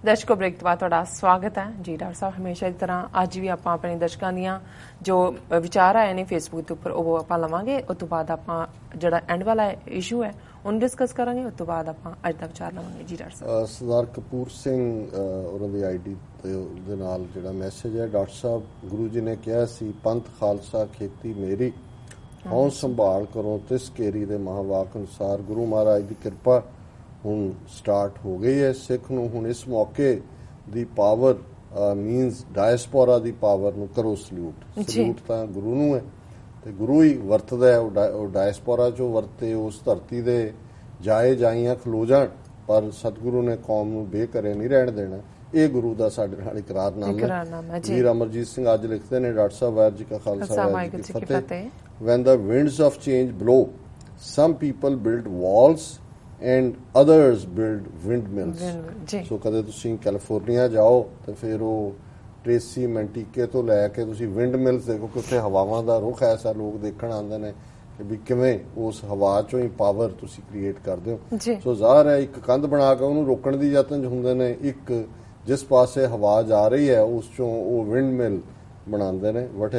ਦਰਸ਼ਕੋ break ਤੋਂ ਬਾਅਦ ਤੁਹਾਡਾ ਸਵਾਗਤ ਹੈ ਜੀ। ਡਾਕਟਰ ਸਾਹਿਬ ਹਮੇਸ਼ਾ ਦੀ ਤਰ੍ਹਾਂ ਅੱਜ ਵੀ ਆਪਾਂ ਆਪਣੇ ਦਰਸ਼ਕਾਂ ਦੀਆਂ ਜੋ ਵਿਚਾਰ ਆਏ ਨੇ ਫੇਸਬੁੱਕ ਦੇ ਉੱਪਰ ਉਹ ਆਪਾਂ ਲਵਾਂਗੇ। ਉਸ ਤੋਂ ਬਾਅਦ ਆਪਾਂ ਜਿਹੜਾ ਐਂਡ ਵਾਲਾ ਇਸ਼ੂ ਹੈ ਉਹਨੂੰ ਡਿਸਕਸ ਕਰਾਂਗੇ। ਉਸ ਤੋਂ ਬਾਅਦ ਆਪਾਂ ਅੱਜ ਦਾ ਵਿਚਾਰ ਲਵਾਂਗੇ ਜੀ। ਡਾਕਟਰ ਸਾਹਿਬ ਸਰਦਾਰ ਕਪੂਰ ਸਿੰਘ ਉਹਨਾਂ ਦੀ ਆਈਡੀ ਦੇ ਨਾਲ ਜਿਹੜਾ ਮੈਸੇਜ ਹੈ, ਡਾਕਟਰ ਸਾਹਿਬ ਗੁਰੂ ਜੀ ਨੇ ਕਿਹਾ ਸੀ ਪੰਥ ਖਾਲਸਾ ਖੇਤੀ ਮੇਰੀ ਹੌਂ ਸੰਭਾਲ ਕਰੋ ਤਿਸ ਕੇਰੀ ਦੇ ਮਹਾਵਾਕ ਅਨੁਸਾਰ ਗੁਰੂ ਮਹਾਰਾਜ ਦੀ ਕਿਰਪਾ ਹੁਣ ਸਟਾਰਟ ਹੋ ਗਈ ਹੈ। ਸਿੱਖ ਨੂੰ ਹੁਣ ਇਸ ਮੌਕੇ ਦੀ ਪਾਵਰ ਮੀਨਸ ਡਾਇਸਪੋਰਾ ਦੀ ਪਾਵਰ ਨੂੰ ਕਰੋ ਸਲੂਟ। ਸਲੂਟ ਤਾਂ ਗੁਰੂ ਨੂੰ ਹੈ ਤੇ ਗੁਰੂ ਹੀ ਵਰਤਦਾ ਹੈ। ਉਹ ਡਾਇਸਪੋਰਾ ਚੋਂ ਵਰਤੇ, ਉਸ ਧਰਤੀ ਦੇ ਜਾਏ ਜਾਈਆਂ ਖਲੋ ਜਾਣ, ਪਰ ਸਤਿਗੁਰੂ ਨੇ ਕੌਮ ਨੂੰ ਬੇਘਰੇ ਨਹੀਂ ਰਹਿਣ ਦੇਣਾ। ਇਹ ਗੁਰੂ ਦਾ ਸਾਡੇ ਨਾਲ ਇਕਰਾਰਨਾਮਾ ਹੈ। ਵੀਰ ਅਮਰਜੀਤ ਸਿੰਘ ਅੱਜ ਲਿਖਦੇ ਨੇ, ਡਾਕਟਰ ਸਾਹਿਬ ਵਾਹਿਗੁਰੂ ਜੀ ਕਾ ਖਾਲਸਾ ਵਾਹਿਗੁਰੂ ਜੀ ਕੀ ਫਤਿਹ। When the winds of change blow, some people build walls and others build windmills. ਸੋ ਕਦੇ ਤੁਸੀਂ ਕੈਲੀਫੋਰਨੀਆ ਜਾਓ ਤੇ ਫਿਰ ਉਹ ਟ੍ਰੇਸੀ ਮੈਂਟੀਕੇ ਤੋਂ ਲੈ ਕੇ ਤੁਸੀਂ ਵਿੰਡਮਿਲਸ ਦੇਖੋ ਕਿ ਉੱਥੇ ਹਵਾਵਾਂ ਦਾ ਰੁਖ ਐਸਾ ਲੋਕ ਦੇਖਣ ਆਉਂਦੇ ਨੇ ਕਿ ਵੀ ਕਿਵੇਂ ਉਸ ਹਵਾ ਚੋਂ ਹੀ ਪਾਵਰ ਤੁਸੀਂ ਕ੍ਰੀਏਟ ਕਰਦੇ ਹੋ। ਸੋ ਜ਼ਾਹਰ ਹੈ ਇੱਕ ਕੰਧ ਬਣਾ ਕੇ ਉਹਨੂੰ ਰੋਕਣ ਦੀ ਯਤਨ ਹੁੰਦੇ ਨੇ, ਇੱਕ ਜਿਸ ਪਾਸੇ ਹਵਾ ਜਾ ਰਹੀ ਹੈ ਉਸ ਚੋਂ ਉਹ ਵਿੰਡਮਿਲ ਬਣਾਉਂਦੇ ਨੇ। ਵਟ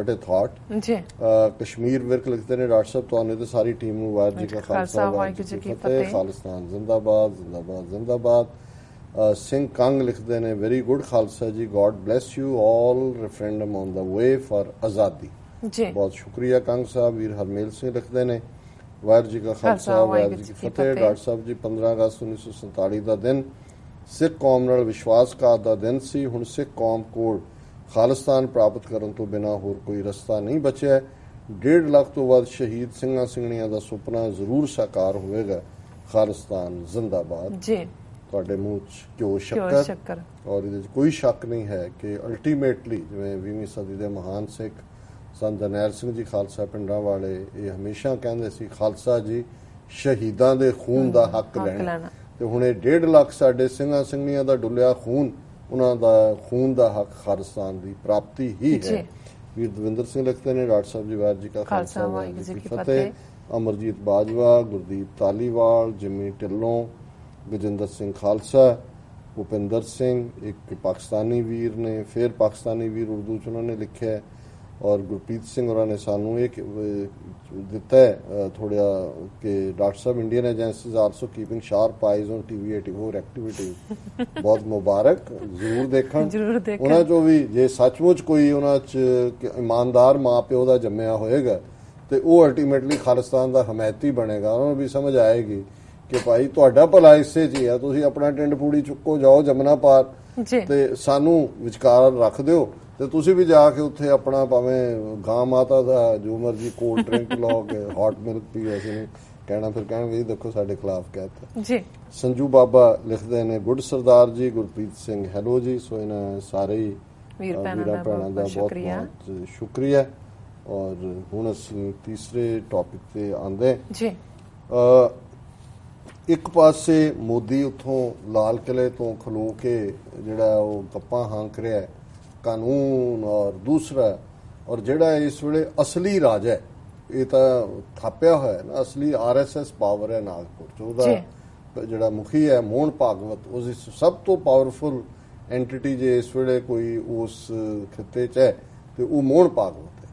ਏ ਥਾਟ। ਕਸ਼ਮੀਰ ਵਿਰਕ ਲਿਖਦੇ ਨੇ, ਡਾਕਟਰ ਸਾਹਿਬ ਤੁਹਾਨੂੰ ਤੇ ਸਾਰੀ ਟੀਮ ਨੂੰ ਵਾਹਿਗੁਰੂ ਜੀ ਕਾ ਖਾਲਸਾ ਵਾਹਿਗੁਰੂ ਜੀ ਕੀ ਫਤਿਹ। ਖਾਲਿਸਤਾਨ ਜ਼ਿੰਦਾਬਾਦ ਜ਼ਿੰਦਾਬਾਦ ਜ਼ਿੰਦਾਬਾਦ। ਸਿੰਘ ਕੰਗ ਲਿਖਦੇ ਨੇ, ਵੈਰੀ ਗੁੱਡ ਖਾਲਸਾ ਜੀ, god bless you all referendum on the way for ਆਜ਼ਾਦੀ। ਬਹੁਤ ਸ਼ੁਕਰੀਆ ਕੰਗ ਸਾਹਿਬ। ਵੀਰ ਹਰਮੇਲ ਸਿੰਘ ਲਿਖਦੇ ਨੇ, ਵਾਹਿਗੁਰੂ ਜੀ ਕਾ ਖਾਲਸਾ ਵਾਹਿਗੁਰੂ ਜੀ ਕੀ ਫਤਿਹ। ਡਾਕਟਰ ਸਾਹਿਬ ਜੀ 15 ਅਗਸਤ 1947 ਦਾ ਦਿਨ ਸਿੱਖ ਕੌਮ ਨਾਲ ਵਿਸ਼ਵਾਸਘਾਤ ਦਾ ਦਿਨ ਸੀ। ਹੁਣ ਸਿੱਖ ਕੌਮ ਕੋਲ ਖਾਲਿਸਤਾਨ ਪ੍ਰਾਪਤ ਕਰਨ ਤੋਂ ਬਿਨਾਂ ਹੋਰ ਕੋਈ ਰਸਤਾ ਨਹੀਂ ਬਚਿਆ। 1.5 ਲੱਖ ਤੋਂ ਵੱਧ ਸ਼ਹੀਦ ਸਿੰਘਾਂ ਸਿੰਘਣੀਆਂ ਦਾ ਸੁਪਨਾ ਜ਼ਰੂਰ ਸਾਕਾਰ ਹੋਵੇਗਾ। ਖਾਲਿਸਤਾਨ ਜ਼ਿੰਦਾਬਾਦ। ਤੁਹਾਡੇ ਮੂੰਹ 'ਚ ਘਿਓ ਸ਼ੱਕਰ ਔਰ ਇਹਦੇ 'ਚ ਕੋਈ ਸ਼ੱਕ ਨਹੀਂ ਹੈ ਕਿ ਅਲਟੀਮੇਟਲੀ ਜਿਵੇਂ 20ਵੀਂ ਸਦੀ ਦੇ ਮਹਾਨ ਸਿੱਖ ਸੰਤ ਜਰਨੈਲ ਸਿੰਘ ਜੀ ਖਾਲਸਾ ਪਿੰਡਾਂ ਵਾਲੇ ਇਹ ਹਮੇਸ਼ਾ ਕਹਿੰਦੇ ਸੀ, ਖਾਲਸਾ ਜੀ ਸ਼ਹੀਦਾਂ ਦੇ ਖੂਨ ਦਾ ਹੱਕ ਲੈਣਾ। ਤੇ ਹੁਣ ਇਹ 1.5 ਲੱਖ ਸਾਡੇ ਸਿੰਘਾਂ ਸਿੰਘਣੀਆਂ ਦਾ ਡੁੱਲਿਆ ਖੂਨ, ਉਹਨਾਂ ਦਾ ਖੂਨ ਦਾ ਹੱਕ ਖਾਲਿਸਤਾਨ ਦੀ ਪ੍ਰਾਪਤੀ ਹੀ ਹੈ। ਵੀਰ ਦਵਿੰਦਰ ਸਿੰਘ ਲਿਖਦੇ ਨੇ, ਡਾਕਟਰ ਸਾਹਿਬ ਜੀ ਵਾਹਿਗੁਰੂ ਜੀ ਕਾ ਖਾਲਸਾ ਵਾਹਿਗੁਰੂ ਜੀ ਕੀ ਫਤਿਹ। ਅਮਰਜੀਤ ਬਾਜਵਾ, ਗੁਰਦੀਪ ਧਾਲੀਵਾਲ, ਜਿਮੀ ਢਿੱਲੋਂ, ਗਜਿੰਦਰ ਸਿੰਘ ਖਾਲਸਾ, ਭੁਪਿੰਦਰ ਸਿੰਘ ਇੱਕ ਪਾਕਿਸਤਾਨੀ ਵੀਰ ਨੇ, ਫਿਰ ਪਾਕਿਸਤਾਨੀ ਵੀਰ ਉਰਦੂ 'ਚ ਉਹਨਾਂ ਨੇ ਲਿਖਿਆ, ਔਰ ਗੁਰਪ੍ਰੀਤ ਸਿੰਘ ਉਹਨਾਂ ਨੇ ਸਾਨੂੰ ਇਹ ਦਿੱਤਾ ਹੈ ਥੋੜ੍ਹਾ ਕਿ ਡਾਕਟਰ ਸਾਹਿਬ Indian agencies also keeping sharp eyes on TV 84 activity. ਬਹੁਤ ਮੁਬਾਰਕ, ਜ਼ਰੂਰ ਦੇਖਣ। ਉਹਨਾਂ 'ਚੋਂ ਵੀ ਜੇ ਸੱਚਮੁੱਚ ਕੋਈ ਉਹਨਾਂ 'ਚ ਇਮਾਨਦਾਰ ਮਾਂ ਪਿਓ ਦਾ ਜੰਮਿਆ ਹੋਏਗਾ ਤੇ ਉਹ ਅਲਟੀਮੇਟਲੀ ਖਾਲਿਸਤਾਨ ਦਾ ਹਮਾਇਤੀ ਬਣੇਗਾ। ਉਹਨਾਂ ਨੂੰ ਵੀ ਸਮਝ ਆਏਗੀ ਕਿ ਭਾਈ ਤੁਹਾਡਾ ਭਲਾ ਇਸੇ 'ਚ ਹੀ ਆ, ਤੁਸੀਂ ਆਪਣਾ ਟਿੰਡ ਪੂੜੀ ਚੁੱਕੋ, ਜਾਓ ਜਮਨਾ ਪਾਰ ਤੇ ਸਾਨੂੰ ਵਿਚਕਾਰ ਰੱਖ ਦਿਓ ਤੇ ਤੁਸੀਂ ਵੀ ਜਾ ਕੇ ਉੱਥੇ ਆਪਣਾ ਭਾਵੇਂ ਗਾਂ ਮਾਤਾ ਦਾ ਜੋ ਮਰਜੀ ਕੋਲਡ ਡਰਿੰਕ ਲਓ ਕੇ ਹੌਟ ਮਿਲਕ ਪੀਓ। ਅਸੀਂ ਨਹੀਂ ਕਹਿਣਾ, ਫਿਰ ਕਹਿਣਗੇ ਜੀ ਦੇਖੋ ਸਾਡੇ ਖਿਲਾਫ ਕਹਿਤਾ। ਸੰਜੂ ਬਾਬਾ ਲਿਖਦੇ ਨੇ, ਗੁੱਡ ਸਰਦਾਰ ਜੀ। ਗੁਰਪ੍ਰੀਤ ਸਿੰਘ ਹੈਲੋ ਜੀ। ਸੋ ਇਹਨਾਂ ਸਾਰੇ ਹੀ ਵੀਰਾਂ ਭੈਣਾਂ ਦਾ ਬਹੁਤ ਬਹੁਤ ਸ਼ੁਕਰੀਆ। ਔਰ ਹੁਣ ਅਸੀਂ ਤੀਸਰੇ ਟੌਪਿਕ ਤੇ ਆਉਂਦੇ। ਇੱਕ ਪਾਸੇ ਮੋਦੀ ਉੱਥੋਂ ਲਾਲ ਕਿਲੇ ਤੋਂ ਖਲੋ ਕੇ ਜਿਹੜਾ ਉਹ ਗੱਪਾਂ ਹਾਂਕ ਰਿਹਾ ਕਾਨੂੰਨ, ਔਰ ਦੂਸਰਾ ਔਰ ਜਿਹੜਾ ਇਸ ਵੇਲੇ ਅਸਲੀ ਰਾਜ ਹੈ ਇਹ ਤਾਂ ਥਾਪਿਆ ਹੋਇਆ ਨਾ, ਅਸਲੀ RSS ਪਾਵਰ ਹੈ ਨਾਗਪੁਰ 'ਚ। ਉਹਦਾ ਜਿਹੜਾ ਮੁਖੀ ਹੈ ਮੋਹਨ ਭਾਗਵਤ, ਉਸ ਸਭ ਤੋਂ ਪਾਵਰਫੁਲ ਐਂਟਿਟੀ ਜੇ ਇਸ ਵੇਲੇ ਕੋਈ ਉਸ ਖਿੱਤੇ 'ਚ ਹੈ ਤੇ ਉਹ ਮੋਹਨ ਭਾਗਵਤ ਹੈ।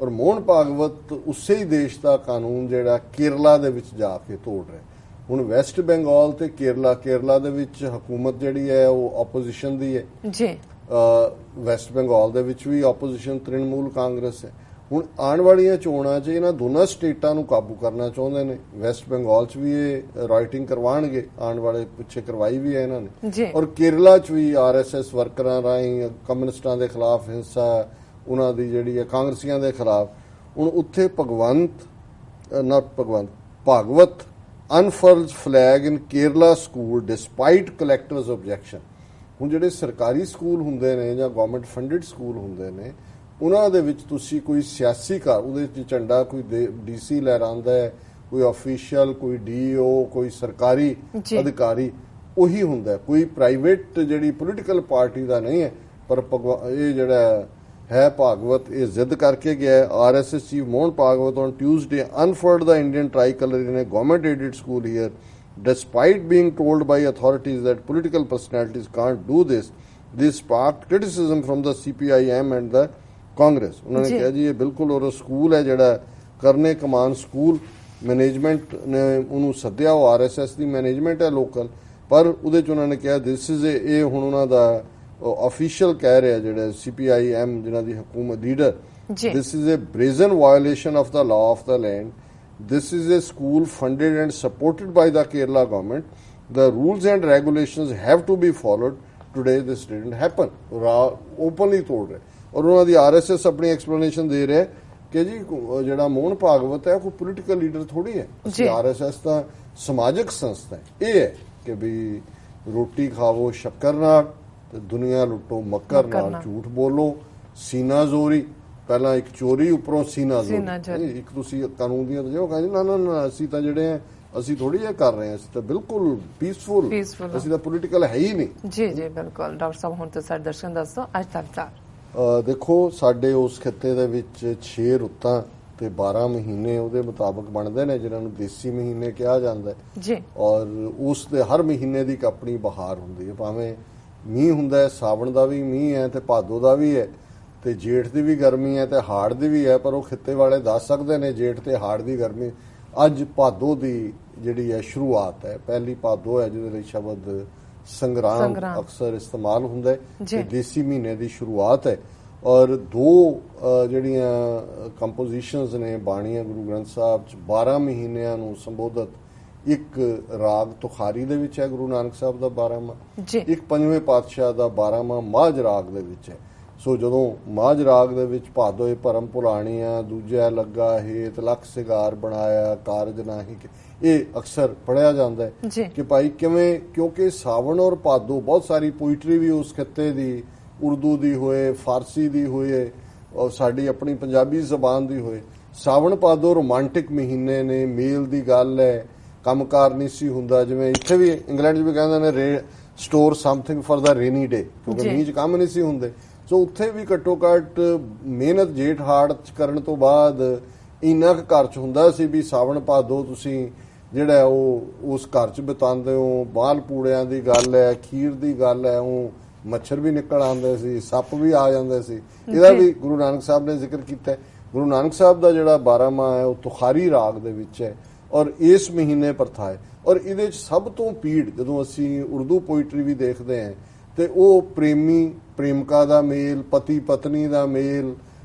ਔਰ ਮੋਹਨ ਭਾਗਵਤ ਉਸੇ ਹੀ ਦੇਸ਼ ਦਾ ਕਾਨੂੰਨ ਜਿਹੜਾ ਕੇਰਲਾ ਦੇ ਵਿੱਚ ਜਾ ਕੇ ਤੋੜ ਰਿਹਾ। ਹੁਣ ਵੈਸਟ ਬੰਗਾਲ ਤੇ ਕੇਰਲਾ ਦੇ ਵਿੱਚ ਹਕੂਮਤ ਜਿਹੜੀ ਹੈ ਉਹ ਆਪੋਜੀਸ਼ਨ ਦੀ ਹੈ। ਵੈਸਟ ਬੰਗਾਲ ਦੇ ਵਿੱਚ ਵੀ ਆਪੋਜੀਸ਼ਨ ਤ੍ਰਿਣਮੂਲ ਕਾਂਗਰਸ ਹੈ। ਹੁਣ ਆਉਣ ਵਾਲੀਆਂ ਚੋਣਾਂ 'ਚ ਇਹਨਾਂ ਦੋਨਾਂ ਸਟੇਟਾਂ ਨੂੰ ਕਾਬੂ ਕਰਨਾ ਚਾਹੁੰਦੇ ਨੇ। ਵੈਸਟ ਬੰਗਾਲ 'ਚ ਵੀ ਇਹ ਰਾਈਟਿੰਗ ਕਰਵਾਉਣਗੇ, ਆਉਣ ਵਾਲੇ ਪਿੱਛੇ ਕਰਵਾਈ ਵੀ ਹੈ ਇਹਨਾਂ ਨੇ। ਔਰ ਕੇਰਲਾ 'ਚ ਵੀ RSS ਵਰਕਰਾਂ ਰਾਹੀਂ ਕਮਿਊਨਿਸਟਾਂ ਦੇ ਖਿਲਾਫ ਹਿੰਸਾ, ਉਹਨਾਂ ਦੀ ਜਿਹੜੀ ਹੈ ਕਾਂਗਰਸੀਆਂ ਦੇ ਖਿਲਾਫ। ਹੁਣ ਉੱਥੇ ਭਾਗਵਤ ਅਨਫਰਲਡ ਫਲੈਗ ਇਨ ਕੇਰਲਾ ਸਕੂਲ ਡਿਸਪਾਈਟ ਕਲੈਕਟਰਸ ਆਬਜੈਕਸ਼ਨ। ਹੁਣ ਜਿਹੜੇ ਸਰਕਾਰੀ ਸਕੂਲ ਹੁੰਦੇ ਨੇ ਜਾਂ ਗਵਰਨਮੈਂਟ ਫੰਡਡ ਸਕੂਲ ਹੁੰਦੇ ਨੇ ਉਹਨਾਂ ਦੇ ਵਿੱਚ ਤੁਸੀਂ ਕੋਈ ਸਿਆਸੀ ਉਹਦੇ 'ਚ ਝੰਡਾ ਕੋਈ DC ਲਹਿਰਾਉਂਦਾ ਹੈ, ਕੋਈ ਆਫੀਸ਼ੀਅਲ, ਕੋਈ DO, ਕੋਈ ਸਰਕਾਰੀ ਅਧਿਕਾਰੀ, ਉਹੀ ਹੁੰਦਾ। ਕੋਈ ਪ੍ਰਾਈਵੇਟ ਜਿਹੜੀ ਪੋਲੀਟੀਕਲ ਪਾਰਟੀ ਦਾ ਨਹੀਂ ਹੈ। ਪਰ ਇਹ ਜਿਹੜਾ ਹੈ ਭਾਗਵਤ ਇਹ ਜ਼ਿੱਦ ਕਰਕੇ ਗਿਆ। RSS chief Mohan Bhagwat on Tuesday unfurled the Indian tricolour in a government aided school here Despite being told by authorities that political personalities can't do this sparked criticism from the CPIM and the Congress. उन्होंने कहा जी ये बिल्कुल और school है ਜਿਹੜਾ ਕਰਨੇ ਕਮਾਨ school management ਨੇ ਉਹਨੂੰ ਸੱਦਿਆ, ਉਹ RSS ਦੀ ਮੈਨੇਜਮੈਂਟ ਹੈ ਲੋਕਲ, ਪਰ ਉਹਦੇ ਚ ਉਹਨਾਂ ਨੇ ਕਿਹਾ ਦਿਸ ਇਜ਼ ਇਹ ਹੁਣ ਉਹਨਾਂ ਦਾ ਅਫੀਸ਼ੀਅਲ ਕਹਿ ਰਿਹਾ ਜਿਹੜਾ CPIM ਜਿਨ੍ਹਾਂ ਦੀ ਹਕੂਮਤ leader, this is a brazen violation of the law of the land. This is a school funded and supported by the Kerala government. The rules and regulations have to be followed. Today this didn't happen. Openly told रहे और उन्होंने RSS अपनी explanation दे रहे कि जी ਜਿਹੜਾ ਮੋਹਨ ਭਾਗਵਤ ਹੈ ਕੋਈ political leader ਥੋੜੀ ਹੈ, RSS ਤਾਂ ਸਮਾਜਿਕ ਸੰਸਥਾ ਹੈ। ਇਹ ਹੈ ਕਿ ਵੀ ਰੋਟੀ ਖਾਵੋ ਸ਼ੱਕਰ ਨਾਲ ਤੇ ਦੁਨੀਆ ਲੁੱਟੋ ਮੱਕਰ ਨਾਲ, ਝੂਠ ਬੋਲੋ ਸੀਨਾ ਜ਼ੋਰੀ, ਪਹਿਲਾਂ ਇੱਕ ਚੋਰੀ ਉੱਪਰੋਂ ਸੀਨਾ ਜ਼ੋਰੀ, ਇੱਕ ਤੁਸੀਂ ਕਾਨੂੰਨ ਦੀਆਂ ਜੋ ਕਹਿੰਦੇ ਨਾ ਨਾ ਨਾ ਅਸੀਂ ਤਾਂ ਜਿਹੜੇ ਆ ਅਸੀਂ ਥੋੜੀ ਇਹ ਕਰ ਰਹੇ ਹਾਂ, ਅਸੀਂ ਤਾਂ ਬਿਲਕੁਲ ਪੀਸਫੁਲ, ਅਸੀਂ ਤਾਂ ਪੋਲੀਟੀਕਲ ਹੈ ਹੀ ਨਹੀਂ। ਜੀ ਜੀ ਬਿਲਕੁਲ। ਡਾਕਟਰ ਸਾਹਿਬ ਹੁਣ ਤੇ ਸਾਡੇ ਦਰਸ਼ਕਾਂ ਦੱਸੋ ਅੱਜ ਤੱਕ ਦੇਖੋ ਸਾਡੇ ਉਸ ਖਿੱਤੇ ਦੇ ਵਿੱਚ 6 ਰੁੱਤਾਂ ਤੇ 12 ਮਹੀਨੇ ਉਹਦੇ ਮੁਤਾਬਕ ਬਣਦੇ ਨੇ ਜਿਹਨਾਂ ਨੂੰ ਦੇਸੀ ਮਹੀਨੇ ਕਿਹਾ ਜਾਂਦਾ ਹੈ ਔਰ ਉਸ ਦੇ ਹਰ ਮਹੀਨੇ ਦੀ ਇੱਕ ਆਪਣੀ ਬਹਾਰ ਹੁੰਦੀ ਹੈ, ਭਾਵੇਂ ਮੀਂਹ ਹੁੰਦਾ ਹੈ, ਸਾਵਣ ਦਾ ਵੀ ਮੀਂਹ ਹੈ ਤੇ ਭਾਦੋ ਦਾ ਵੀ ਹੈ ਤੇ ਜੇਠ ਦੀ ਵੀ ਗਰਮੀ ਹੈ ਤੇ ਹਾੜ ਦੀ ਵੀ ਹੈ, ਪਰ ਉਹ ਖਿੱਤੇ ਵਾਲੇ ਦੱਸ ਸਕਦੇ ਨੇ ਜੇਠ ਤੇ ਹਾੜ ਦੀ ਗਰਮੀ। ਅੱਜ ਭਾਦੋ ਦੀ ਜਿਹੜੀ ਹੈ ਸ਼ੁਰੂਆਤ ਹੈ, ਪਹਿਲੀ ਭਾਦੋ ਹੈ ਜਿਹਦੇ ਲਈ ਸ਼ਬਦ ਸੰਗਰਾਮ ਅਕਸਰ ਇਸਤੇਮਾਲ ਹੁੰਦਾ ਹੈ ਤੇ ਦੇਸੀ ਮਹੀਨੇ ਦੀ ਸ਼ੁਰੂਆਤ ਹੈ। ਔਰ ਦੋ ਜਿਹੜੀਆਂ ਕੰਪੋਜੀਸ਼ਨਸ ਨੇ ਬਾਣੀਆਂ ਗੁਰੂ ਗ੍ਰੰਥ ਸਾਹਿਬ ਚ 12 ਮਹੀਨਿਆਂ ਨੂੰ ਸੰਬੋਧਿਤ, ਇੱਕ ਰਾਗ ਤੁਖਾਰੀ ਦੇ ਵਿੱਚ ਹੈ ਗੁਰੂ ਨਾਨਕ ਸਾਹਿਬ ਦਾ 12ਵਾਂ, ਇੱਕ ਪੰਜਵੇਂ ਪਾਤਸ਼ਾਹ ਦਾ 12ਵਾਂ ਮਾਝ ਰਾਗ ਦੇ ਵਿੱਚ ਹੈ। ਸੋ ਜਦੋਂ ਮਾਝ ਰਾਗ ਦੇ ਵਿੱਚ ਭਾਦੋਏ ਭਰਮ ਭੁਲਾਣੀਆਂ, ਦੂਜਾ ਲੱਗਾ ਹੇਤ ਲੱਖ ਸਿਗਾਰ ਬਣਾਇਆ ਕਾਰਜ ਨਾਹੀ, ਇਹ ਅਕਸਰ ਪੜਿਆ ਜਾਂਦਾ ਹੈ ਕਿ ਭਾਈ ਕਿਵੇਂ, ਕਿਉਂਕਿ ਸਾਵਣ ਔਰ ਭਾਦੋ ਬਹੁਤ ਸਾਰੀ ਪੋਇਟਰੀ ਵੀ ਉਸ ਖਿੱਤੇ ਦੀ ਉਰਦੂ ਦੀ ਹੋਏ, ਫਾਰਸੀ ਦੀ ਹੋਏ ਔਰ ਸਾਡੀ ਆਪਣੀ ਪੰਜਾਬੀ ਜ਼ਬਾਨ ਦੀ ਹੋਏ, ਸਾਵਣ ਭਾਦੋ ਰੋਮਾਂਟਿਕ ਮਹੀਨੇ ਨੇ, ਮੇਲ ਦੀ ਗੱਲ ਹੈ, ਕੰਮਕਾਰ ਨਹੀਂ ਸੀ ਹੁੰਦਾ, ਜਿਵੇਂ ਇੱਥੇ ਵੀ ਇੰਗਲੈਂਡ 'ਚ ਵੀ ਕਹਿੰਦੇ ਨੇ store something for the rainy day, ਕਿਉਂਕਿ ਮੀਂਹ 'ਚ ਕੰਮ ਨਹੀਂ ਸੀ ਹੁੰਦੇ। ਸੋ ਉੱਥੇ ਵੀ ਘੱਟੋ ਘੱਟ ਮਿਹਨਤ ਜੇਠ ਹਾੜ ਕਰਨ ਤੋਂ ਬਾਅਦ ਇੰਨਾ ਕੁ ਘਰ 'ਚ ਹੁੰਦਾ ਸੀ ਵੀ ਸਾਵਣ ਭਾਦੋ ਤੁਸੀਂ ਜਿਹੜਾ ਉਹ ਉਸ ਘਰ 'ਚ ਬਿਤਾਉਂਦੇ ਹੋ। ਬਾਲ ਪੂੜਿਆਂ ਦੀ ਗੱਲ ਹੈ, ਖੀਰ ਦੀ ਗੱਲ ਹੈ, ਉਹ ਮੱਛਰ ਵੀ ਨਿਕਲ ਆਉਂਦੇ ਸੀ, ਸੱਪ ਵੀ ਆ ਜਾਂਦੇ ਸੀ, ਇਹਦਾ ਵੀ ਗੁਰੂ ਨਾਨਕ ਸਾਹਿਬ ਨੇ ਜ਼ਿਕਰ ਕੀਤਾ। ਗੁਰੂ ਨਾਨਕ ਸਾਹਿਬ ਦਾ ਜਿਹੜਾ 12ਵਾਂ ਹੈ ਉਹ ਤੁਖਾਰੀ ਰਾਗ ਦੇ ਵਿੱਚ ਹੈ ਔਰ ਇਸ ਮਹੀਨੇ ਪ੍ਰਥਾ ਹੈ। ਔਰ ਇਹਦੇ 'ਚ ਸਭ ਤੋਂ ਪੀੜ ਜਦੋਂ ਅਸੀਂ ਉਰਦੂ ਪੋਇਟਰੀ ਵੀ ਦੇਖਦੇ ਹਾਂ ਤੇ ਉਹ ਪ੍ਰੇਮੀ ਪ੍ਰੇਮਿਕਾ ਦਾ ਮੇਲ, ਪਤੀ ਪਤਨੀ ਦਾ ਮੇਲ,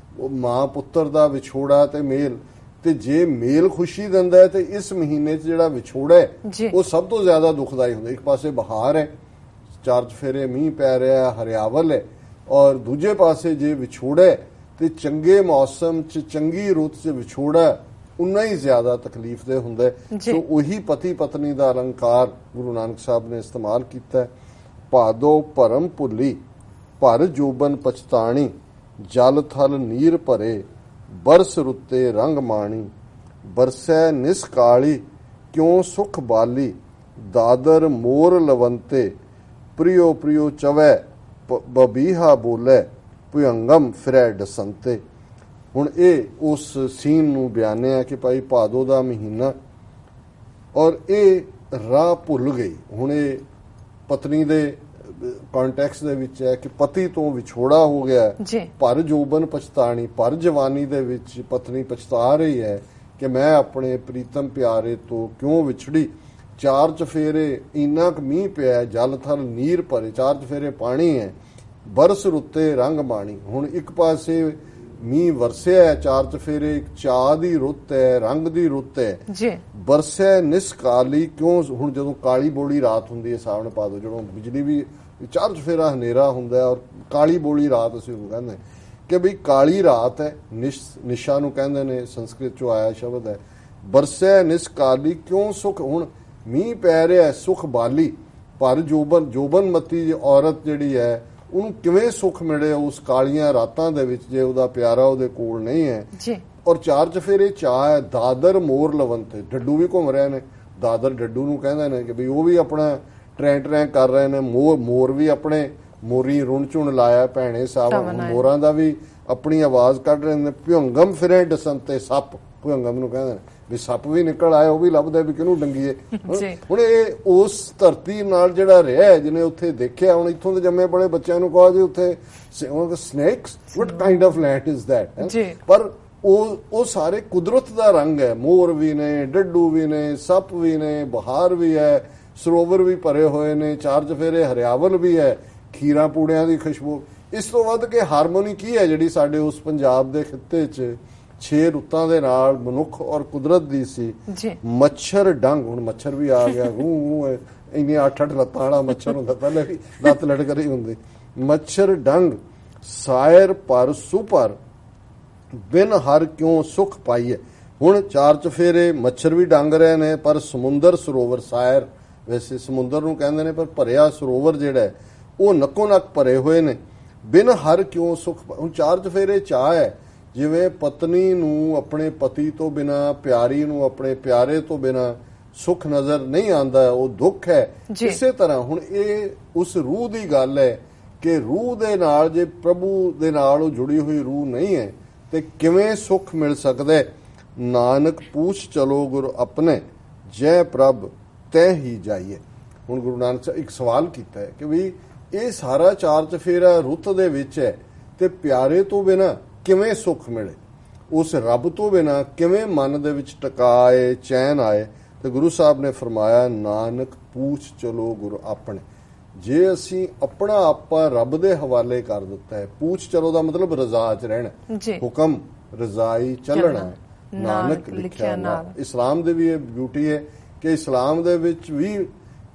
ਮਾਂ ਪੁੱਤਰ ਦਾ ਵਿਛੋੜਾ ਤੇ ਮੇਲ, ਤੇ ਜੇ ਮੇਲ ਖੁਸ਼ੀ ਦਿੰਦਾ ਹੈ ਤੇ ਇਸ ਮਹੀਨੇ 'ਚ ਜਿਹੜਾ ਵਿਛੋੜਾ ਹੈ ਉਹ ਸਭ ਤੋਂ ਜ਼ਿਆਦਾ ਦੁਖਦਾਈ ਹੁੰਦਾ। ਇੱਕ ਪਾਸੇ ਬਹਾਰ ਹੈ, ਚਾਰ ਚਫੇਰੇ ਮੀਂਹ ਪੈ ਰਿਹਾ, ਹਰਿਆਵਲ ਹੈ, ਔਰ ਦੂਜੇ ਪਾਸੇ ਜੇ ਵਿਛੋੜਾ ਹੈ ਤੇ ਚੰਗੇ ਮੌਸਮ 'ਚ ਚੰਗੀ ਰੁੱਤ 'ਚ ਵਿਛੋੜਾ ਉਨਾ ਹੀ ਜ਼ਿਆਦਾ ਤਕਲੀਫ ਦੇ ਹੁੰਦਾ। ਸੋ ਉਹੀ ਪਤੀ ਪਤਨੀ ਦਾ ਅਲੰਕਾਰ ਗੁਰੂ ਨਾਨਕ ਸਾਹਿਬ ਨੇ ਇਸਤੇਮਾਲ ਕੀਤਾ। ਭਾਦੋ ਭਰਮ ਭੁੱਲੀ ਭਰ ਜੋਬਨ ਪਛਤਾਣੀ, ਜਲ ਥਲ ਨੀਰ ਭਰੇ ਬਰਸ ਰੁੱਤੇ ਰੰਗ ਮਾਣੀ, ਬਰਸੈ ਨਿਸਕਾਲੀ ਕਿਉਂ ਸੁਖ ਬਾਲੀ, ਦਾਦਰ ਮੋਰ ਲਵੰਤੇ ਪ੍ਰਿਯੋ ਪ੍ਰਿਯੋ ਚਵੈ ਬਬੀਹਾ ਬੋਲੇ, ਭੁਯੰਗਮ ਫਿਰੈ ਡਸੰਤੇ। ਹੁਣ ਇਹ ਉਸ ਸੀਨ ਨੂੰ ਬਿਆਨਿਆ ਕਿ ਭਾਈ ਭਾਦੋ ਦਾ ਮਹੀਨਾ ਔਰ ਇਹ ਰਾਹ ਭੁੱਲ ਗਈ। ਹੁਣ ਇਹ ਪਤਨੀ ਦੇ ਕੰਟੈਕਸਟ ਦੇ ਵਿੱਚ ਹੈ ਕਿ ਪਤੀ ਤੋਂ ਵਿਛੋੜਾ ਹੋ ਗਿਆ, ਭਰ ਜੋਬਨ ਪਛਤਾਣੀ, ਭਰ ਜਵਾਨੀ ਦੇ ਵਿੱਚ ਪਤਨੀ ਪਛਤਾ ਰਹੀ ਹੈ ਕਿ ਮੈਂ ਆਪਣੇ ਪ੍ਰੀਤਮ ਪਿਆਰੇ ਤੋਂ ਕਿਉਂ ਵਿਛੜੀ। ਚਾਰ ਚਫੇਰੇ ਇੰਨਾ ਕੁ ਮੀਂਹ ਪਿਆ, ਜਲ ਥਲ ਨੀਰ ਭਰੇ, ਚਾਰ ਚਫੇਰੇ ਪਾਣੀ ਹੈ, ਬਰਸ ਰੁੱਤੇ ਰੰਗ ਮਾਣੀ। ਹੁਣ ਇੱਕ ਪਾਸੇ ਮੀਂਹ ਵਰਸਿਆ ਹੈ, ਚਾਰ ਚਫੇਰੇ, ਇੱਕ ਚਾਹ ਦੀ ਰੁੱਤ ਹੈ, ਰੰਗ ਦੀ ਰੁੱਤ ਹੈ, ਬਰਸਿਆ ਨਿਸਕਾਲੀ ਕਿਉਂ। ਹੁਣ ਜਦੋਂ ਕਾਲੀ ਬੋਲੀ ਰਾਤ ਹੁੰਦੀ ਹੈ ਸਾਵਣ ਭਾਦੋ, ਜਦੋਂ ਬਿਜਲੀ ਵੀ ਚਾਰ ਚਫੇਰਾ ਹਨੇਰਾ ਹੁੰਦਾ ਔਰ ਕਾਲੀ ਬੋਲੀ ਰਾਤ ਅਸੀਂ ਉਹਨੂੰ ਕਹਿੰਦੇ ਕਿ ਬਈ ਕਾਲੀ ਰਾਤ ਹੈ, ਨਿਸ਼ਾ ਨੂੰ ਕਹਿੰਦੇ ਨੇ, ਸੰਸਕ੍ਰਿਤ ਚੋਂ ਆਇਆ ਸ਼ਬਦ ਹੈ। ਬਰਸਿਆ ਨਿਸਕਾਲੀ ਕਿਉਂ ਸੁਖ, ਹੁਣ ਮੀਂਹ ਪੈ ਰਿਹਾ, ਸੁਖ ਬਾਲੀ, ਪਰ ਜੋਬਨ ਮਤੀ ਔਰਤ ਜਿਹੜੀ ਹੈ ਉਹਨੂੰ ਕਿਵੇਂ ਸੁੱਖ ਮਿਲੇ ਉਸ ਕਾਲੀਆਂ ਰਾਤਾਂ ਦੇ ਵਿੱਚ ਜੇ ਉਹਦਾ ਪਿਆਰਾ ਉਹਦੇ ਕੋਲ ਨਹੀਂ ਹੈ। ਔਰ ਚਾਰ ਚਫੇਰੇ ਚਾਹ ਹੈ, ਦਾਦਰ ਮੋਰ ਲਵੰਤੇ, ਡੱਡੂ ਵੀ ਘੁੰਮ ਰਹੇ ਨੇ, ਦਾਦਰ ਡੱਡੂ ਨੂੰ ਕਹਿੰਦੇ ਨੇ ਕਿ ਵੀ ਉਹ ਵੀ ਆਪਣਾ ਟਰੈਂ ਕਰ ਰਹੇ ਨੇ, ਮੋਰ ਵੀ ਆਪਣੇ ਮੋਰੀ ਰੁਣ ਝੁਣ ਲਾਇਆ ਭੈਣੇ ਸਾਹਿਬ, ਮੋਰਾਂ ਦਾ ਵੀ ਆਪਣੀ ਆਵਾਜ਼ ਕੱਢ ਰਹੇ ਨੇ, ਭਿਉਂਗਮ ਫਿਰੇ ਡਸੰਤੇ ਸੱਪ, ਭੁਜੰਗਮ ਨੂੰ ਕਹਿੰਦੇ ਨੇ ਵੀ ਸੱਪ ਵੀ ਨਿਕਲ ਆਏ, ਉਹ ਵੀ ਲੱਭਦਾ ਵੀ ਕਿਹਨੂੰ ਡੰਗੀਏ। ਹੁਣ ਇਹ ਉਸ ਧਰਤੀ ਨਾਲ ਜਿਹੜਾ ਰਿਹਾ, ਜਿਹਨੇ ਉੱਥੇ ਦੇਖਿਆ, ਹੁਣ ਇੱਥੋਂ ਦੇ ਜੰਮੇ ਬੜੇ ਬੱਚਿਆਂ ਨੂੰ ਕਹੋ ਜੀ ਉੱਥੇ snakes, what kind of land is that, ਪਰ ਉਹ ਸਾਰੇ ਕੁਦਰਤ ਦਾ ਰੰਗ ਹੈ। ਮੋਰ ਵੀ ਨੇ, ਡੱਡੂ ਵੀ ਨੇ, ਸੱਪ ਵੀ ਨੇ, ਬਹਾਰ ਵੀ ਹੈ, ਸਰੋਵਰ ਵੀ ਭਰੇ ਹੋਏ ਨੇ, ਚਾਰ ਚਫੇਰੇ ਹਰਿਆਵਲ ਵੀ ਹੈ, ਖੀਰਾਂ ਪੂੜਿਆਂ ਦੀ ਖੁਸ਼ਬੂ। ਇਸ ਤੋਂ ਵੱਧ ਕੇ ਹਾਰਮੋਨੀ ਕੀ ਹੈ ਜਿਹੜੀ ਸਾਡੇ ਉਸ ਪੰਜਾਬ ਦੇ ਖਿੱਤੇ 'ਚ 6 ਰੁੱਤਾਂ ਦੇ ਨਾਲ ਮਨੁੱਖ ਔਰ ਕੁਦਰਤ ਦੀ ਸੀ। ਮੱਛਰ ਡੰਗ, ਹੁਣ ਮੱਛਰ ਵੀ ਆ ਗਿਆ, ਇੰਨੀ 8-8 ਲੱਤਾਂ ਵਾਲਾ ਮੱਛਰ ਹੁੰਦਾ, ਪਹਿਲੇ ਵੀ ਲੱਤ ਲਟਕ ਰਹੀ ਹੁੰਦੀ। ਮੱਛਰ ਡੰਗ ਸਾਇਰ ਪਰ ਸੁਪਰ ਬਿਨ ਹਰ ਕਿਉਂ ਸੁਖ ਪਾਈਏ। ਹੁਣ ਚਾਰ ਚਫੇਰੇ ਮੱਛਰ ਵੀ ਡੰਗ ਰਹੇ ਨੇ, ਪਰ ਸਮੁੰਦਰ ਸਰੋਵਰ ਸਾਇਰ, ਵੈਸੇ ਸਮੁੰਦਰ ਨੂੰ ਕਹਿੰਦੇ ਨੇ, ਪਰ ਭਰਿਆ ਸਰੋਵਰ ਜਿਹੜਾ ਉਹ ਨੱਕੋ ਨੱਕ ਭਰੇ ਹੋਏ ਨੇ। ਬਿਨ ਹਰ ਕਿਉਂ ਸੁਖ, ਹੁਣ ਚਾਰ ਚਫੇਰੇ ਚਾਹ ਹੈ, ਜਿਵੇਂ ਪਤਨੀ ਨੂੰ ਆਪਣੇ ਪਤੀ ਤੋਂ ਬਿਨਾ, ਪਿਆਰੀ ਨੂੰ ਆਪਣੇ ਪਿਆਰੇ ਤੋਂ ਬਿਨਾ ਸੁਖ ਨਜ਼ਰ ਨਹੀਂ ਆਉਂਦਾ, ਉਹ ਦੁੱਖ ਹੈ। ਇਸੇ ਤਰ੍ਹਾਂ ਹੁਣ ਇਹ ਉਸ ਰੂਹ ਦੀ ਗੱਲ ਹੈ ਕਿ ਰੂਹ ਦੇ ਨਾਲ, ਜੇ ਪ੍ਰਭੂ ਦੇ ਨਾਲ ਉਹ ਜੁੜੀ ਹੋਈ ਰੂਹ ਨਹੀਂ ਹੈ ਤੇ ਕਿਵੇਂ ਸੁਖ ਮਿਲ ਸਕਦਾ। ਨਾਨਕ ਪੂਛ ਚਲੋ ਗੁਰ ਆਪਣੇ, ਜੈ ਪ੍ਰਭ ਤੈ ਹੀ ਜਾਈਏ। ਹੁਣ ਗੁਰੂ ਨਾਨਕ ਸਾਹਿਬ ਇੱਕ ਸਵਾਲ ਕੀਤਾ ਹੈ ਕਿ ਵੀ ਇਹ ਸਾਰਾ ਚਾਰ ਚਫੇਰਾ ਰੁੱਤ ਦੇ ਵਿੱਚ ਹੈ ਤੇ ਪਿਆਰੇ ਤੋਂ ਬਿਨਾ ਕਿਵੇਂ ਸੁੱਖ ਮਿਲੇ, ਉਸ ਰੱਬ ਤੋਂ ਬਿਨਾ ਕਿਵੇਂ ਮਨ ਦੇ ਵਿੱਚ ਟਿਕਾਏ, ਚੈਨ ਆਏ। ਤੇ ਗੁਰੂ ਸਾਹਿਬ ਨੇ ਫਰਮਾਇਆ, ਨਾਨਕ ਪੂਛ ਚਲੋ ਗੁਰ ਆਪਣੇ। ਜੇ ਅਸੀਂ ਆਪਣਾ ਆਪਾ ਰੱਬ ਦੇ ਹਵਾਲੇ ਕਰ ਦਿੱਤਾ ਹੈ, ਪੂਛ ਚਲੋ ਦਾ ਮਤਲਬ ਰਜ਼ਾ 'ਚ ਰਹਿਣਾ, ਹੁਕਮ ਰਜ਼ਾਈ ਚੱਲਣਾ, ਨਾਨਕ ਲਿਖਿਆ ਨਾਲ। ਇਸਲਾਮ ਦੇ ਵੀ ਇਹ ਬਿਊਟੀ ਹੈ ਕਿ ਇਸਲਾਮ ਦੇ ਵਿੱਚ ਵੀ,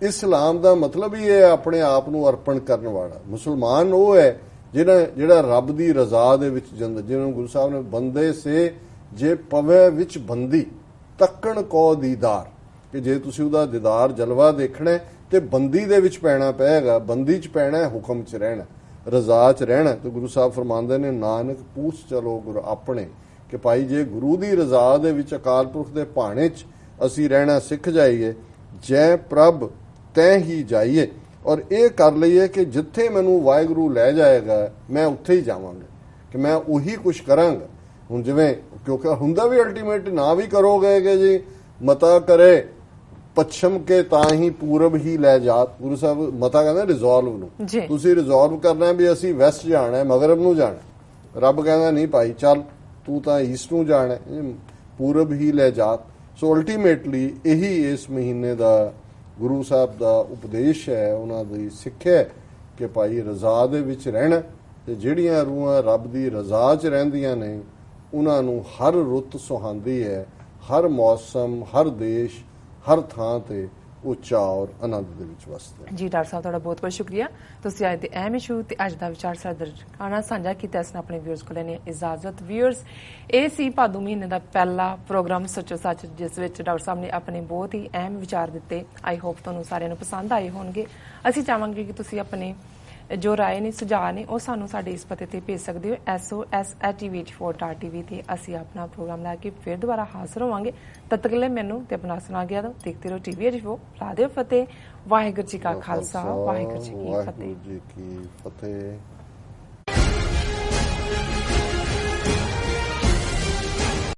ਇਸਲਾਮ ਦਾ ਮਤਲਬ ਹੀ ਹੈ ਆਪਣੇ ਆਪ ਨੂੰ ਅਰਪਣ ਕਰਨ ਵਾਲਾ। ਮੁਸਲਮਾਨ ਉਹ ਹੈ ਜਿਹੜਾ ਰੱਬ ਦੀ ਰਜ਼ਾ ਦੇ ਵਿੱਚ ਜਾਂਦਾ, ਜਿਹਨੂੰ ਗੁਰੂ ਸਾਹਿਬ ਨੇ ਬੰਦੇ ਸੇ ਜੇ ਪਵੇ ਵਿੱਚ ਬੰਦੀ ਤੱਕਣ ਕੋ ਦੀਦਾਰ, ਕਿ ਜੇ ਤੁਸੀਂ ਉਹਦਾ ਦੀਦਾਰ ਜਲਵਾ ਦੇਖਣਾ ਤੇ ਬੰਦੀ ਦੇ ਵਿੱਚ ਪੈਣਾ ਪਏਗਾ, ਬੰਦੀ 'ਚ ਪੈਣਾ, ਹੁਕਮ 'ਚ ਰਹਿਣਾ, ਰਜ਼ਾ 'ਚ ਰਹਿਣਾ। ਤੇ ਗੁਰੂ ਸਾਹਿਬ ਫਰਮਾਉਂਦੇ ਨੇ, ਨਾਨਕ ਪੂਛ ਚਲੋ ਗੁਰ ਆਪਣੇ, ਕਿ ਭਾਈ ਜੇ ਗੁਰੂ ਦੀ ਰਜ਼ਾ ਦੇ ਵਿੱਚ, ਅਕਾਲ ਪੁਰਖ ਦੇ ਭਾਣੇ 'ਚ ਅਸੀਂ ਰਹਿਣਾ ਸਿੱਖ ਜਾਈਏ, ਜੈ ਪ੍ਰਭ ਤੈ ਹੀ ਜਾਈਏ, ਔਰ ਇਹ ਕਰ ਲਈਏ ਕਿ ਜਿੱਥੇ ਮੈਨੂੰ ਵਾਹਿਗੁਰੂ ਲੈ ਜਾਏਗਾ ਮੈਂ ਉੱਥੇ ਹੀ ਜਾਵਾਂਗਾ, ਕਿ ਮੈਂ ਉਹੀ ਕੁਛ ਕਰਾਂਗਾ। ਹੁਣ ਜਿਵੇਂ, ਕਿਉਂਕਿ ਹੁੰਦਾ ਵੀ ਅਲਟੀਮੇਟ ਨਾ ਵੀ ਕਰੋਗੇ ਕਿ ਜੀ ਮਤਾ ਕਰੇ ਪੱਛਮ ਕੇ ਤਾਂ ਹੀ ਪੂਰਬ ਹੀ ਲੈ ਜਾਤ। ਗੁਰੂ ਸਾਹਿਬ ਮਤਾ ਕਹਿੰਦਾ ਰਿਜ਼ੋਲਵ ਨੂੰ, ਤੁਸੀਂ ਰਿਜ਼ੋਲਵ ਕਰਨਾ ਵੀ ਅਸੀਂ ਵੈਸਟ ਜਾਣਾ, ਮਗਰਬ ਨੂੰ ਜਾਣਾ। ਰੱਬ ਕਹਿੰਦਾ ਨਹੀਂ ਭਾਈ ਚੱਲ ਤੂੰ ਤਾਂ ਈਸਟ ਨੂੰ ਜਾਣਾ, ਪੂਰਬ ਹੀ ਲੈ ਜਾਤ। ਸੋ ਅਲਟੀਮੇਟਲੀ ਇਹੀ ਇਸ ਮਹੀਨੇ ਦਾ ਗੁਰੂ ਸਾਹਿਬ ਦਾ ਉਪਦੇਸ਼ ਹੈ, ਉਹਨਾਂ ਦੀ ਸਿੱਖਿਆ ਕਿ ਭਾਈ ਰਜ਼ਾ ਦੇ ਵਿੱਚ ਰਹਿਣਾ, ਤੇ ਜਿਹੜੀਆਂ ਰੂਹਾਂ ਰੱਬ ਦੀ ਰਜ਼ਾ 'ਚ ਰਹਿੰਦੀਆਂ ਨੇ ਉਹਨਾਂ ਨੂੰ ਹਰ ਰੁੱਤ ਸੁਹਾਂਦੀ ਹੈ, ਹਰ ਮੌਸਮ, ਹਰ ਦੇਸ਼, ਹਰ ਥਾਂ ਤੇ ਉਹ ਚਾਅ ਔਰ ਆਨੰਦ ਦੇ ਵਿੱਚ ਵਸਦੇ। ਜੀ ਡਾਕਟਰ ਸਾਹਿਬ, ਤੁਹਾਡਾ ਬਹੁਤ ਬਹੁਤ ਸ਼ੁਕਰੀਆ। ਤੁਸੀਂ ਅੱਜ ਦੇ ਅਹਿਮ ਇਸ਼ੂ ਤੇ ਅੱਜ ਦਾ ਵਿਚਾਰ ਸਾਡੇ ਦਰਸ਼ਕਾਂ ਸਾਂਝਾ ਕੀਤਾ। ਇਸ ਨਾਲ ਆਪਣੇ ਵਿਊਅਰਸ ਕੋਲ ਲੈਣੀ ਇਜਾਜ਼ਤ। ਵਿਊਅਰਸ, ਇਹ ਸੀ ਭਾਦੋਂ ਮਹੀਨੇ ਦਾ ਪਹਿਲਾ ਪ੍ਰੋਗਰਾਮ ਸੱਚੋ ਸੱਚ, ਜਿਸ ਵਿੱਚ ਡਾਕਟਰ ਸਾਹਿਬ ਨੇ ਆਪਣੇ ਬਹੁਤ ਹੀ ਅਹਿਮ ਵਿਚਾਰ ਦਿੱਤੇ। ਆਈ ਹੋਪ ਤੁਹਾਨੂੰ ਸਾਰਿਆਂ ਨੂੰ ਪਸੰਦ ਆਏ ਹੋਣਗੇ। ਅਸੀਂ ਚਾਹਾਂਗੇ ਕਿ ਤੁਸੀਂ ਆਪਣੇ ਜੋ ਰਾਏ ਨੇ, ਸੁਝਾਅ ਨੇ, ਉਹ ਸਾਨੂੰ ਸਾਡੇ ਇਸ ਪਤੇ ਤੇ ਭੇਜ ਸਕਦੇ ਹੋ, sos@tv84.tv ਤੇ। ਅਸੀਂ ਆਪਣਾ ਪ੍ਰੋਗਰਾਮ ਲੈ ਕੇ ਫਿਰ ਦੁਬਾਰਾ ਹਾਜ਼ਰ ਹੋਵਾਂਗੇ। ਤਦ ਤੱਕ ਲਈ ਮੈਨੂੰ ਤੇ ਆਪਣਾ ਸੁਣਾ ਗਿਆ ਦੋ ਦੇਖਦੇ ਰਹੋ TV84। ਰਾਧੇ ਫਤਿਹ। ਵਾਹਿਗੁਰੂ ਜੀ ਕਾ ਖਾਲਸਾ, ਵਾਹਿਗੁਰੂ ਜੀ ਕੀ ਫਤਿਹ।